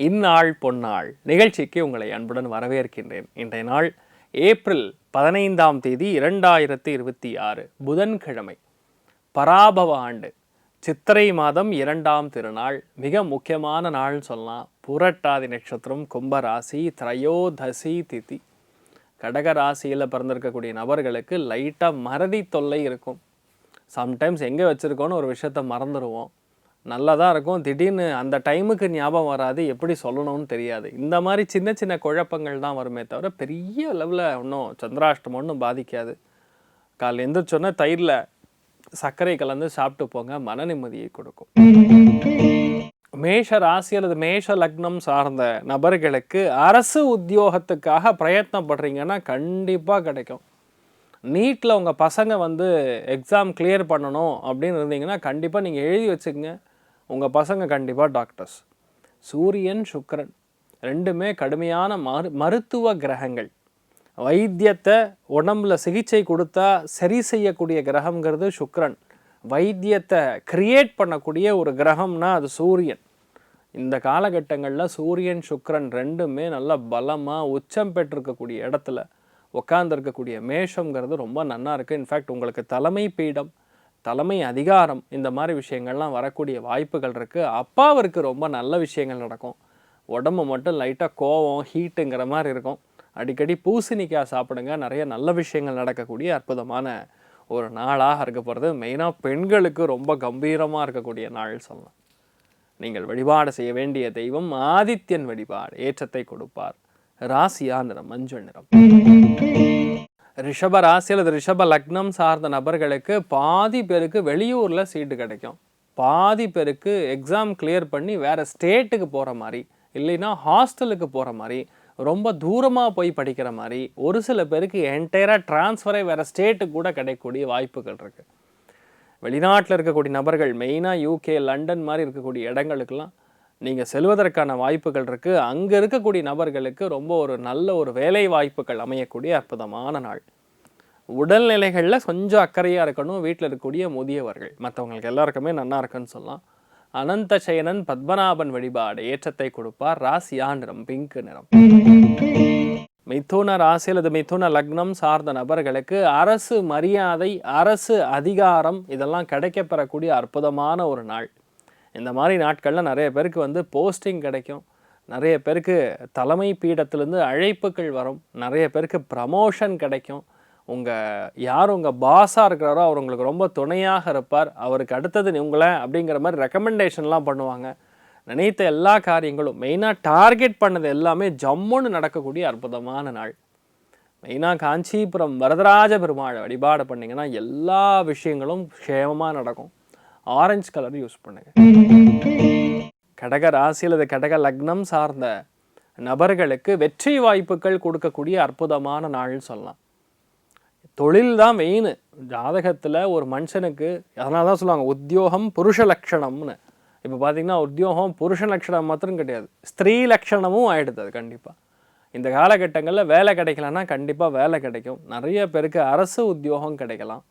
இந்நாள் பொன்னாள் நிகழ்ச்சிக்கு உங்களை அன்புடன் வரவேற்கின்றேன். இன்றைய நாள் ஏப்ரல் 15ஆம் தேதி 2026 புதன்கிழமை, பராபவ ஆண்டு, சித்திரை மாதம் 2ஆம் திருநாள். மிக முக்கியமான நாள்னு சொல்லலாம். புரட்டாதி நட்சத்திரம், கும்பராசி, திரையோதசி திதி. கடக ராசியில் பிறந்திருக்கக்கூடிய நபர்களுக்கு லைட்டாக மறதி தொல்லை இருக்கும். சம்டைம்ஸ் எங்கே வச்சுருக்கோன்னு ஒரு விஷயத்த மறந்துடுவோம். நல்லா தான் இருக்கும், திடீர்னு அந்த டைமுக்கு ஞாபகம் வராது, எப்படி சொல்லணும்னு தெரியாது. இந்த மாதிரி சின்ன சின்ன குழப்பங்கள் தான் வருமே தவிர பெரிய லெவலில் ஒன்றும் சந்திராஷ்டமம் ஒன்றும் பாதிக்காது. காலையில் எந்திரிச்சோன்னா தயிரில் சர்க்கரை கலந்து சாப்பிட்டு போங்க, மன நிம்மதியை கொடுக்கும். மேஷ ராசி அல்லது மேஷ லக்னம் சார்ந்த நபர்களுக்கு அரசு உத்தியோகத்துக்காக பிரயத்னப்படுறீங்கன்னா கண்டிப்பாக கிடைக்கும். நீட்டில் உங்கள் பசங்க எக்ஸாம் கிளியர் பண்ணணும் அப்படின்னு இருந்தீங்கன்னா கண்டிப்பாக நீங்கள் எழுதி வச்சுக்கங்க, உங்கள் பசங்க கண்டிப்பாக டாக்டர்ஸ். சூரியன் சுக்கிரன் ரெண்டுமே கடுமையான மருத்துவ கிரகங்கள். வைத்தியத்தை உடம்புல சிகிச்சை கொடுத்தா சரி செய்யக்கூடிய கிரகங்கிறது சுக்கிரன். வைத்தியத்தை கிரியேட் பண்ணக்கூடிய ஒரு கிரகம்னா அது சூரியன். இந்த காலகட்டங்களில் சூரியன் சுக்கிரன் ரெண்டுமே நல்ல பலமாக உச்சம் பெற்றிருக்கக்கூடிய இடத்துல உட்கார்ந்துருக்கக்கூடிய மேஷங்கிறது ரொம்ப நன்னா இருக்குது. இன்ஃபேக்ட் உங்களுக்கு தலைமை பீடம், தலைமை அதிகாரம், இந்த மாதிரி விஷயங்கள்லாம் வரக்கூடிய வாய்ப்புகள் இருக்குது. அப்பாவிற்கு ரொம்ப நல்ல விஷயங்கள் நடக்கும். உடம்பு மட்டும் லைட்டாக கோவம், ஹீட்டுங்கிற மாதிரி இருக்கும். அடிக்கடி பூசணிக்காய் சாப்பிடுங்க, நிறைய நல்ல விஷயங்கள் நடக்கக்கூடிய அற்புதமான ஒரு நாளாக இருக்க போகிறது. மெயினாக பெண்களுக்கு ரொம்ப கம்பீரமாக இருக்கக்கூடிய நாள் சொல்லலாம். நீங்கள் வழிபாடு செய்ய வேண்டிய தெய்வம் ஆதித்யன் வழிபாடு ஏற்றத்தை கொடுப்பார். ராசியா நிறம் மஞ்சள் நிறம். ரிஷப ராசி அல்லது ரிஷப லக்னம் சார்ந்த நபர்களுக்கு பாதி பேருக்கு வெளியூரில் சீட்டு கிடைக்கும். பாதி பேருக்கு எக்ஸாம் கிளியர் பண்ணி வேறு ஸ்டேட்டுக்கு போகிற மாதிரி, இல்லைன்னா ஹாஸ்டலுக்கு போகிற மாதிரி, ரொம்ப தூரமாக போய் படிக்கிற மாதிரி, ஒரு சில பேருக்கு என்டையராக டிரான்ஸ்ஃபரே வேறு ஸ்டேட்டுக்கு கூட கிடைக்கக்கூடிய வாய்ப்புகள் இருக்குது. வெளிநாட்டில் இருக்கக்கூடிய நபர்கள், மெயினாக யூகே, லண்டன் மாதிரி இருக்கக்கூடிய இடங்களுக்கெல்லாம் நீங்கள் செல்வதற்கான வாய்ப்புகள் இருக்குது. அங்கே இருக்கக்கூடிய நபர்களுக்கு ரொம்ப ஒரு நல்ல ஒரு வேலை வாய்ப்புகள் அமையக்கூடிய அற்புதமான நாள். உடல்நிலைகளில் கொஞ்சம் அக்கறையாக இருக்கணும். வீட்டில் இருக்கக்கூடிய முதியவர்கள், மற்றவங்களுக்கு எல்லாருக்குமே நல்லா இருக்குன்னு சொல்லலாம். அனந்த சயனன் பத்மநாபன் வழிபாடு ஏற்றத்தை கொடுப்பார். ராசியா நிறம் பிங்க் நிறம். மிதுன ராசி அல்லது மிதுன லக்னம் சார்ந்த நபர்களுக்கு அரசு மரியாதை, அரசு அதிகாரம் இதெல்லாம் கிடைக்கப்பெறக்கூடிய அற்புதமான ஒரு நாள். இந்த மாதிரி நாட்களில் நிறைய பேருக்கு போஸ்டிங் கிடைக்கும். நிறைய பேருக்கு தலைமை பீடத்திலேருந்து அழைப்புகள் வரும். நிறைய பேருக்கு ப்ரமோஷன் கிடைக்கும். யார் உங்கள் பாஸாக இருக்கிறாரோ அவர் உங்களுக்கு ரொம்ப துணையாக இருப்பார். அவருக்கு அடுத்தது உங்களை அப்படிங்கிற மாதிரி ரெக்கமெண்டேஷன்லாம் பண்ணுவாங்க. நினைத்த எல்லா காரியங்களும், மெயினாக டார்கெட் பண்ணது எல்லாமே ஜம்முன்னு நடக்கக்கூடிய அற்புதமான நாள். மெயினாக காஞ்சிபுரம் வரதராஜ பெருமாளை வழிபாடு பண்ணிங்கன்னா எல்லா விஷயங்களும் க்ஷேமமாக நடக்கும். ஆரஞ்சு கலர் யூஸ் பண்ணுங்க. கடக ராசி அல்லது கடக லக்னம் சார்ந்த நபர்களுக்கு வெற்றி வாய்ப்புகள் கொடுக்கக்கூடிய அற்புதமான நாள்னு சொல்லலாம். தொழில் தான் மெயின் ஜாதகத்தில் ஒரு மனுஷனுக்கு. அதனால தான் சொல்லுவாங்க உத்தியோகம் புருஷ லட்சணம்னு. இப்போ பார்த்தீங்கன்னா உத்தியோகம் புருஷ லட்சணம் மாத்திரம் கிடையாது, ஸ்திரீ லட்சணமும் ஆகிடுது. அது கண்டிப்பாக இந்த காலகட்டங்களில் வேலை கிடைக்கலன்னா கண்டிப்பாக வேலை கிடைக்கும். நிறைய பேருக்கு அரசு உத்தியோகம் கிடைக்கலாம்.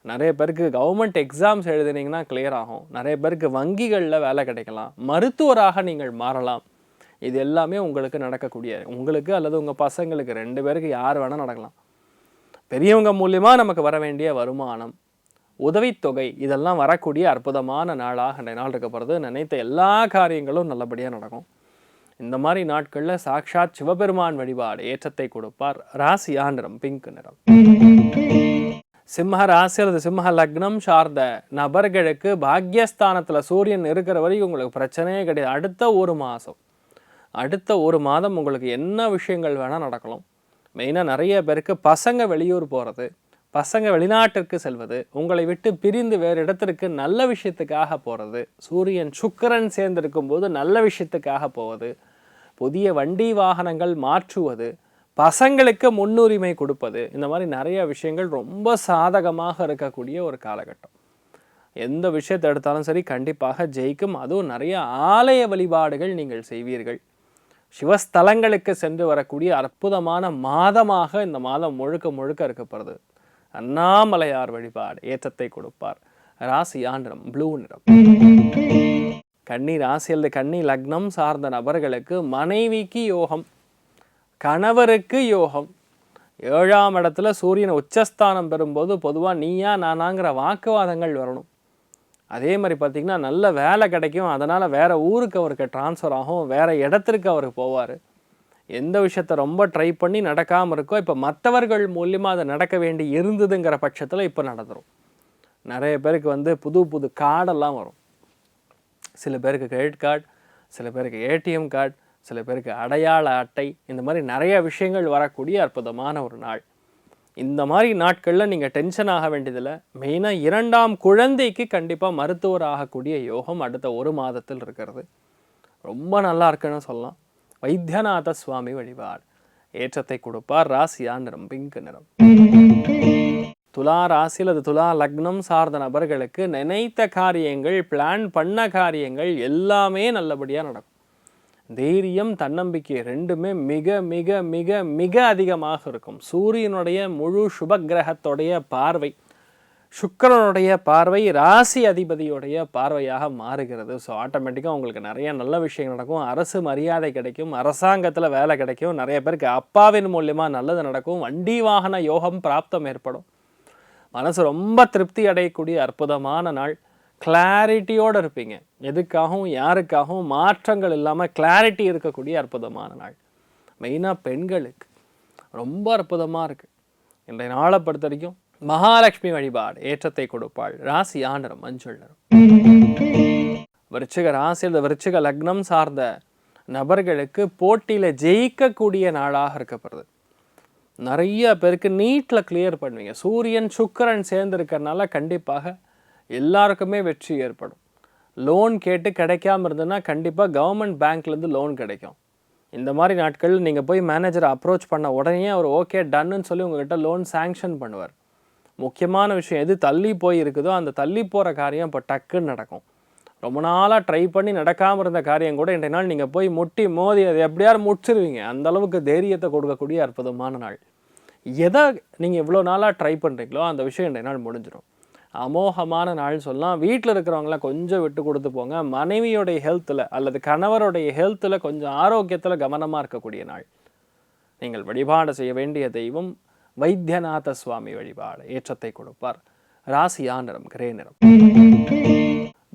நிறைய பேருக்கு கவர்மெண்ட் எக்ஸாம்ஸ் எழுதுனீங்கன்னா கிளியர் ஆகும். நிறைய பேருக்கு வங்கிகளில் வேலை கிடைக்கலாம். மருத்துவராக நீங்கள் மாறலாம். இது எல்லாமே உங்களுக்கு நடக்கக்கூடிய, உங்களுக்கு அல்லது உங்கள் பசங்களுக்கு, 2 பேருக்கு யார் வேணால் நடக்கலாம். பெரியவங்க மூலியமாக நமக்கு வர வேண்டிய வருமானம், உதவித்தொகை இதெல்லாம் வரக்கூடிய அற்புதமான நாளாக இந்த நாள் இருக்க போகிறது. நினைத்த எல்லா காரியங்களும் நல்லபடியாக நடக்கும். இந்த மாதிரி நாட்களில் சாக்ஷாத் சிவபெருமான் வழிபாடு ஏற்றத்தை கொடுப்பார். ராசியா நிறம் பிங்க் நிறம். சிம்ம ராசி அல்லது சிம்ம லக்னம் சார்ந்த நபர்களுக்கு பாக்யஸ்தானத்தில் சூரியன் இருக்கிற வரைக்கும் உங்களுக்கு பிரச்சனையே கிடையாது. அடுத்த ஒரு மாதம் உங்களுக்கு என்ன விஷயங்கள் வேணால் நடக்கலாம். மெயினாக நிறைய பேருக்கு பசங்க வெளியூர் போகிறது, பசங்க வெளிநாட்டிற்கு செல்வது, உங்களை விட்டு பிரிந்து வேறு இடத்திற்கு நல்ல விஷயத்துக்காக போகிறது, சூரியன் சுக்கிரன் சேர்ந்திருக்கும் போது நல்ல விஷயத்துக்காக போவது, புதிய வண்டி வாகனங்கள் மாற்றுவது, பசங்களுக்கு முன்னுரிமை கொடுப்பது, இந்த மாதிரி நிறைய விஷயங்கள் ரொம்ப சாதகமாக இருக்கக்கூடிய ஒரு காலகட்டம். எந்த விஷயத்தை எடுத்தாலும் சரி கண்டிப்பாக ஜெயிக்கும். அதுவும் நிறைய ஆலய வழிபாடுகள் நீங்கள் செய்வீர்கள். சிவஸ்தலங்களுக்கு சென்று வரக்கூடிய அற்புதமான மாதமாக இந்த மாதம் முழுக்க முழுக்க இருக்கப்படுது. அண்ணாமலையார் வழிபாடு ஏற்றத்தை கொடுப்பார். ராசியா நிறம் ப்ளூ நிறம். கன்னி ராசி அல்லது கன்னி லக்னம் சார்ந்த நபர்களுக்கு மனைவிக்கு யோகம், கணவருக்கு யோகம். 7ஆம் இடத்துல சூரியன் உச்சஸ்தானம் பெறும்போது பொதுவாக நீயா நானாங்கிற வாக்குவாதங்கள் வரணும். அதே மாதிரி பார்த்திங்கன்னா நல்ல வேலை கிடைக்கும், அதனால் வேறு ஊருக்கு அவருக்கு ட்ரான்ஸ்ஃபர் ஆகும், வேறு இடத்திற்கு அவர் போவார். எந்த விஷயத்த ரொம்ப ட்ரை பண்ணி நடக்காமல் இருக்கோ இப்போ மற்றவர்கள் மூலியமாக அதை நடக்க வேண்டி இருந்ததுங்கிற பட்சத்தில் இப்போ நடந்துடும். நிறைய பேருக்கு புது புது கார்டெல்லாம் வரும். சில பேருக்கு கிரெடிட் கார்டு, சில பேருக்கு ஏடிஎம் கார்டு, சில பேருக்கு அடையாள அட்டை, இந்த மாதிரி நிறைய விஷயங்கள் வரக்கூடிய அற்புதமான ஒரு நாள். இந்த மாதிரி நாட்களில் நீங்கள் டென்ஷன் ஆக வேண்டியதில்லை. மெயினாக 2ஆம் குழந்தைக்கு கண்டிப்பாக மருத்துவர் ஆகக்கூடிய யோகம் அடுத்த 1 மாதத்தில் இருக்கிறது. ரொம்ப நல்லா இருக்குன்னு சொல்லலாம். வைத்தியநாத சுவாமி வழிபாடு ஏற்றத்தை கொடுப்பார். ராசியா நிறம் பிங்க் நிறம். துலா ராசியில் அது துலா லக்னம் சார்ந்த நபர்களுக்கு நினைத்த காரியங்கள், பிளான் பண்ண காரியங்கள் எல்லாமே நல்லபடியாக நடக்கும். தைரியம், தன்னம்பிக்கை ரெண்டுமே மிக மிக மிக மிக அதிகமாக இருக்கும். சூரியனுடைய முழு சுபகிரகத்துடைய பார்வை, சுக்கிரனுடைய பார்வை ராசி அதிபதியுடைய பார்வையாக மாறுகிறது. ஸோ ஆட்டோமேட்டிக்காக உங்களுக்கு நிறைய நல்ல விஷயங்கள் நடக்கும். அரசு மரியாதை கிடைக்கும், அரசாங்கத்தில் வேலை கிடைக்கும், நிறைய பேருக்கு அப்பாவின் மூலியமாக நல்லது நடக்கும், வண்டி வாகன யோகம் பிராப்தம் ஏற்படும். மனசு ரொம்ப திருப்தி அடையக்கூடிய அற்புதமான நாள். கிளாரிட்டியோடு இருப்பீங்க. எதுக்காகவும் யாருக்காகவும் மாற்றங்கள் இல்லாமல் கிளாரிட்டி இருக்கக்கூடிய அற்புதமான நாள். மெயினாக பெண்களுக்கு ரொம்ப அற்புதமாக இருக்குது. இன்றைய நாளை பொறுத்த வரைக்கும் மகாலட்சுமி வழிபாடு ஏற்றத்தை கொடுப்பாள். ராசி நிறம் மஞ்சள் நிறம். விருச்சிக ராசியில் விருச்சிக லக்னம் சார்ந்த நபர்களுக்கு போட்டியில் ஜெயிக்கக்கூடிய நாளாக இருக்கப்படுது. நிறைய பேருக்கு நீட்டில் கிளியர் பண்ணுவீங்க. சூரியன் சுக்கிரன் சேர்ந்து இருக்கிறதுனால கண்டிப்பாக எல்லாருக்குமே வெற்றி ஏற்படும். லோன் கேட்டு கிடைக்காம இருந்ததுன்னா கண்டிப்பாக கவர்மெண்ட் பேங்க்லேருந்து லோன் கிடைக்கும். இந்த மாதிரி நாட்களில் நீங்கள் போய் மேனேஜரை அப்ரோச் பண்ண உடனே அவர் ஓகே டன்னுன்னு சொல்லி உங்கள்கிட்ட லோன் சேங்ஷன் பண்ணுவார். முக்கியமான விஷயம் எது தள்ளி போய் இருக்குதோ அந்த தள்ளி போகிற காரியம் இப்போ டக்குன்னு நடக்கும். ரொம்ப நாளாக ட்ரை பண்ணி நடக்காமல் இருந்த காரியம் கூட இன்றைய நாள் நீங்கள் போய் முட்டி மோதி அதை எப்படியாவது முடிச்சிருவீங்க. அந்தளவுக்கு தைரியத்தை கொடுக்கக்கூடிய அற்புதமான நாள். எதை நீங்கள் இவ்வளோ நாளாக ட்ரை பண்ணுறீங்களோ அந்த விஷயம் இன்றைய நாள் முடிஞ்சிடும். அமோகமான நாள் சொல்லலாம். வீட்டில் இருக்கிறவங்களாம் கொஞ்சம் விட்டு கொடுத்து போங்க. மனைவியோடைய ஹெல்த்தில் அல்லது கணவருடைய ஹெல்த்தில் கொஞ்சம் ஆரோக்கியத்தில் கவனமாக இருக்கக்கூடிய நாள். நீங்கள் வழிபாடு செய்ய வேண்டிய தெய்வம் வைத்தியநாத சுவாமி வழிபாடு ஏற்றத்தை கொடுப்பார். ராசியா நிறம் கிரே நிறம்.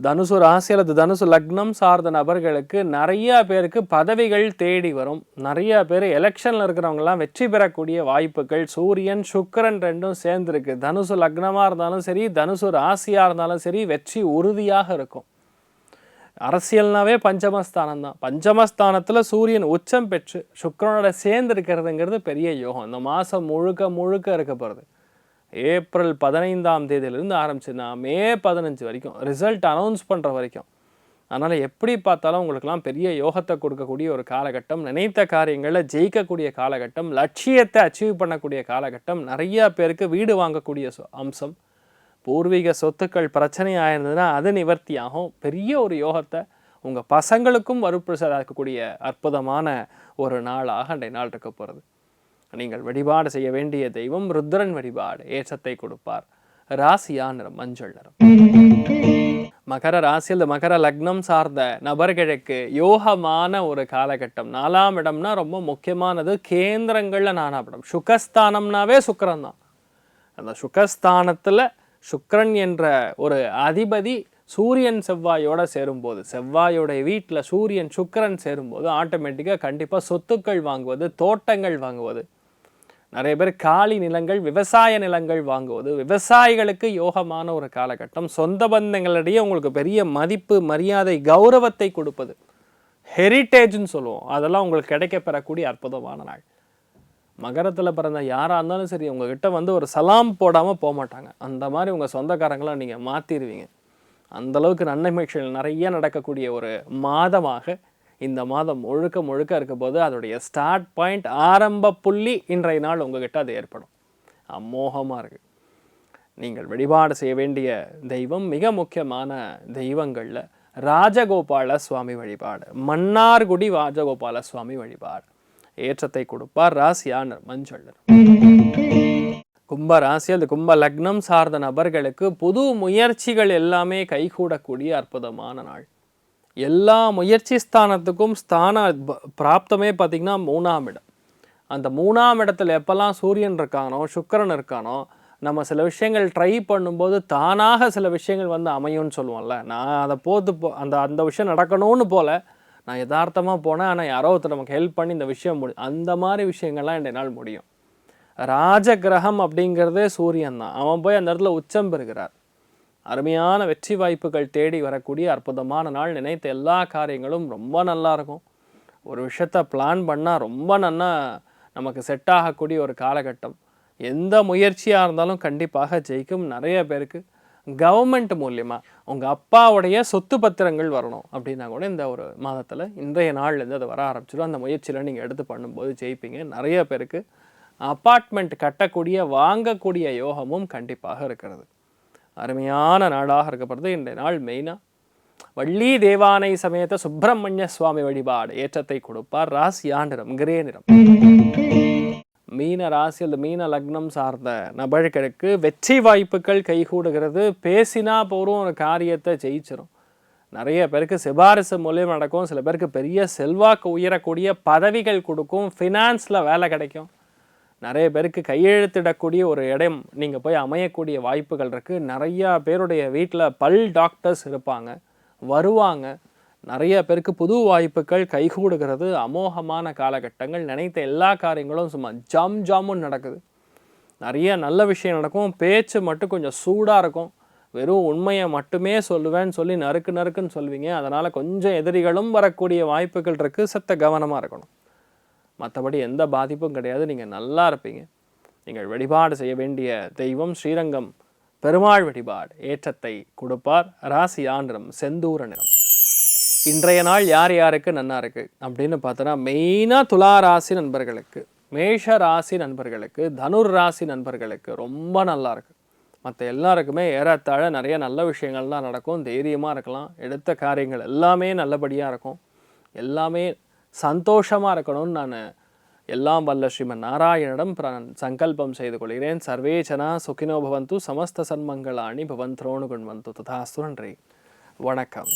தனுசு ராசி அல்லது தனுசு லக்னம் சார்ந்த நபர்களுக்கு நிறைய பேருக்கு பதவிகள் தேடி வரும். நிறைய பேர் எலெக்ஷனில் இருக்கிறவங்கலாம் வெற்றி பெறக்கூடிய வாய்ப்புகள். சூரியன் சுக்கிரன் ரெண்டும் சேர்ந்துருக்கு. தனுசு லக்னமாக இருந்தாலும் சரி, தனுசு ராசியாக இருந்தாலும் சரி, வெற்றி உறுதியாக இருக்கும். அரசியல்னாவே பஞ்சமஸ்தானம் தான். பஞ்சமஸ்தானத்தில் சூரியன் உச்சம் பெற்று சுக்கிரனோட சேர்ந்து இருக்கிறதுங்கிறது பெரிய யோகம். இந்த மாதம் முழுக்க முழுக்க இருக்க போகிறது. ஏப்ரல் 15ஆம் தேதியிலிருந்து ஆரம்பிச்சுன்னா மே 15 வரைக்கும் ரிசல்ட் அனௌன்ஸ் பண்ணுற வரைக்கும். அதனால் எப்படி பார்த்தாலும் உங்களுக்கெல்லாம் பெரிய யோகத்தை கொடுக்கக்கூடிய ஒரு காலகட்டம். நினைத்த காரியங்களில் ஜெயிக்கக்கூடிய காலகட்டம். லட்சியத்தை அச்சீவ் பண்ணக்கூடிய காலகட்டம். நிறையா பேருக்கு வீடு வாங்கக்கூடிய அம்சம். பூர்வீக சொத்துக்கள் பிரச்சனையாக இருந்ததுன்னா அது நிவர்த்தியாகும். பெரிய ஒரு யோகத்தை உங்கள் பசங்களுக்கும் வரப்பிரசாதிக்கக்கூடிய அற்புதமான ஒரு நாளாக அன்றைய நாள் இருக்க போகிறது. நீங்கள் வழிபாடு செய்ய வேண்டிய தெய்வம் ருத்ரன் வழிபாடு ஏற்றத்தை கொடுப்பார். ராசியா நிறம் மஞ்சள் நிறம். மகர ராசியில் மகர லக்னம் சார்ந்த நபர்களுக்கு யோகமான ஒரு காலகட்டம். 4ஆம் இடம்னா ரொம்ப முக்கியமானது. கேந்திரங்களில் 4ஆம் இடம். சுகஸ்தானம்னாவே சுக்கிரன் தான். அந்த சுகஸ்தானத்தில் சுக்கிரன் என்ற ஒரு அதிபதி சூரியன் செவ்வாயோட சேரும்போது, செவ்வாயோடைய வீட்டில் சூரியன் சுக்கிரன் சேரும்போது ஆட்டோமேட்டிக்காக கண்டிப்பாக சொத்துக்கள் வாங்குவது, தோட்டங்கள் வாங்குவது, நிறைய பேர் காலி நிலங்கள், விவசாய நிலங்கள் வாங்குவது, விவசாயிகளுக்கு யோகமான ஒரு காலகட்டம். சொந்த பந்தங்களிடையே உங்களுக்கு பெரிய மதிப்பு, மரியாதை, கௌரவத்தை கொடுப்பது, ஹெரிட்டேஜ்னு சொல்லுவோம், அதெல்லாம் உங்களுக்கு கிடைக்கப்பெறக்கூடிய அற்புதமான நாள். மகரத்தில் பிறந்த யாராக இருந்தாலும் சரி, உங்ககிட்ட ஒரு சலாம் போடாமல் போக மாட்டாங்க. அந்த மாதிரி உங்கள் சொந்தக்காரங்களாம் நீங்கள் மாற்றிடுவீங்க. அந்தளவுக்கு நன்மைகள் நிறைய நடக்கக்கூடிய ஒரு மாதமாக இந்த மாதம் முழுக்க முழுக்க இருக்க போது அதோடைய ஸ்டார்ட் பாயிண்ட், ஆரம்ப புள்ளி இன்றைய நாள் உங்ககிட்ட அது ஏற்படும். அமோகமாக இருக்குது. நீங்கள் வழிபாடு செய்ய வேண்டிய தெய்வம் மிக முக்கியமான தெய்வங்களில் ராஜகோபால சுவாமி வழிபாடு, மன்னார்குடி ராஜகோபால சுவாமி வழிபாடு ஏற்றத்தை கொடுப்பார். ராசியான மஞ்சள். கும்ப ராசி அது கும்ப லக்னம் சார்ந்த நபர்களுக்கு புது முயற்சிகள் எல்லாமே கைகூடக்கூடிய அற்புதமான நாள். எல்லா முயற்சி ஸ்தானத்துக்கும் பிராப்தமே பார்த்திங்கன்னா 3ஆம் இடம். அந்த 3ஆம் இடத்துல எப்போல்லாம் சூரியன் இருக்கானோ சுக்கிரன் இருக்கானோ நம்ம சில விஷயங்கள் ட்ரை பண்ணும்போது தானாக சில விஷயங்கள் வந்து அமையும்னு சொல்லுவோம்ல. நான் அதை அந்த விஷயம் நடக்கணும்னு போல நான் யதார்த்தமாக போனேன். ஆனால் யாரோ ஒருத்தர் நமக்கு ஹெல்ப் பண்ணி இந்த விஷயம் அந்த மாதிரி விஷயங்கள்லாம் இன்றைய நாள் முடியும். ராஜகிரகம் அப்படிங்கிறதே சூரியன் தான். அவன் போய் அந்த இடத்துல உச்சம் பெறுகிறார். அருமையான வெற்றி வாய்ப்புகள் தேடி வரக்கூடிய அற்புதமான நாள். நினைத்த எல்லா காரியங்களும் ரொம்ப நல்லா இருக்கும். ஒரு விஷயத்த பிளான் பண்ணால் ரொம்ப நல்லா நமக்கு செட் ஆகக்கூடிய ஒரு காலகட்டம். எந்த முயற்சியாக இருந்தாலும் கண்டிப்பாக ஜெயிக்கும். நிறைய பேருக்கு கவர்மெண்ட் மூலியமாக உங்கள் அப்பாவுடைய சொத்து பத்திரங்கள் வரணும் அப்படின்னா கூட இந்த ஒரு மாதத்தில் இன்றைய நாள்லேருந்து அது வர ஆரம்பிச்சிடும். அந்த முயற்சியில் நீங்கள் எடுத்து பண்ணும்போது ஜெயிப்பீங்க. நிறைய பேருக்கு அப்பார்ட்மெண்ட் கட்டக்கூடிய வாங்கக்கூடிய யோகமும் கண்டிப்பாக இருக்கிறது. அருமையான நாளாக இருக்கப்படுது இன்றைய நாள். மெயினாக வள்ளி தேவானை சமேத சுப்பிரமணிய சுவாமி வழிபாடு ஏற்றத்தை கொடுப்பார். ராசியா நிறம் கிரே நிறம். மீன ராசி அல்லது மீன லக்னம் சார்ந்த நபர்களுக்கு வெற்றி வாய்ப்புகள் கைகூடுகிறது. பேசினா போகிறோம் ஒரு காரியத்தை ஜெயிச்சிடும். நிறைய பேருக்கு சிபாரிசு மூலியம் நடக்கும். சில பேருக்கு பெரிய செல்வாக்கு உயரக்கூடிய பதவிகள் கொடுக்கும். ஃபினான்ஸில் வேலை கிடைக்கும். நிறைய பேருக்கு கையெழுத்திடக்கூடிய ஒரு இடம் நீங்கள் போய் அமையக்கூடிய வாய்ப்புகள் இருக்குது. நிறையா பேருடைய வீட்டில் டாக்டர்ஸ் இருப்பாங்க, வருவாங்க. நிறைய பேருக்கு புது வாய்ப்புகள் கைகூடுகிறது. அமோகமான காலகட்டங்கள். நினைத்த எல்லா காரியங்களும் சும்மா ஜாமுன்னு நடக்குது. நிறைய நல்ல விஷயம் நடக்கும். பேச்சு மட்டும் கொஞ்சம் சூடாக இருக்கும். வெறும் உண்மையை மட்டுமே சொல்லுவேன்னு சொல்லி நறுக்குன்னு சொல்லுவீங்க. அதனால் கொஞ்சம் எதிரிகளும் வரக்கூடிய வாய்ப்புகள் இருக்குது. சற்று கவனமாக இருக்கணும். மற்றபடி எந்த பாதிப்பும் கிடையாது. நீங்கள் நல்லா இருப்பீங்க. நீங்கள் வழிபாடு செய்ய வேண்டிய தெய்வம் ஸ்ரீரங்கம் பெருமாள் வழிபாடு ஏற்றத்தை கொடுப்பார். ராசியா நிறம் செந்தூர நிறம். இன்றைய நாள் யார் யாருக்கு நன்னா இருக்குது அப்படின்னு பார்த்தோன்னா மெயினாக துலா ராசி நண்பர்களுக்கு, மேஷ ராசி நண்பர்களுக்கு, தனுர் ராசி நண்பர்களுக்கு ரொம்ப நல்லா இருக்குது. மற்ற எல்லாருக்குமே ஏறத்தாழ நிறைய நல்ல விஷயங்கள் தான் நடக்கும். தைரியமாக இருக்கலாம். எடுத்த காரியங்கள் எல்லாமே நல்லபடியாக இருக்கும். எல்லாமே சந்தோஷமாக இருக்கணும்னு நான் எல்லாம் வல்ல ஸ்ரீமன் நாராயணிடம் சங்கல்பம் செய்து கொள்கிறேன். சர்வே ஜனா சுகினோ பவந்து, சமஸ்த சன்மங்களாணி பவந்த்ரோணு குண்வந்து. ததாஸ்து. நன்றி, வணக்கம்.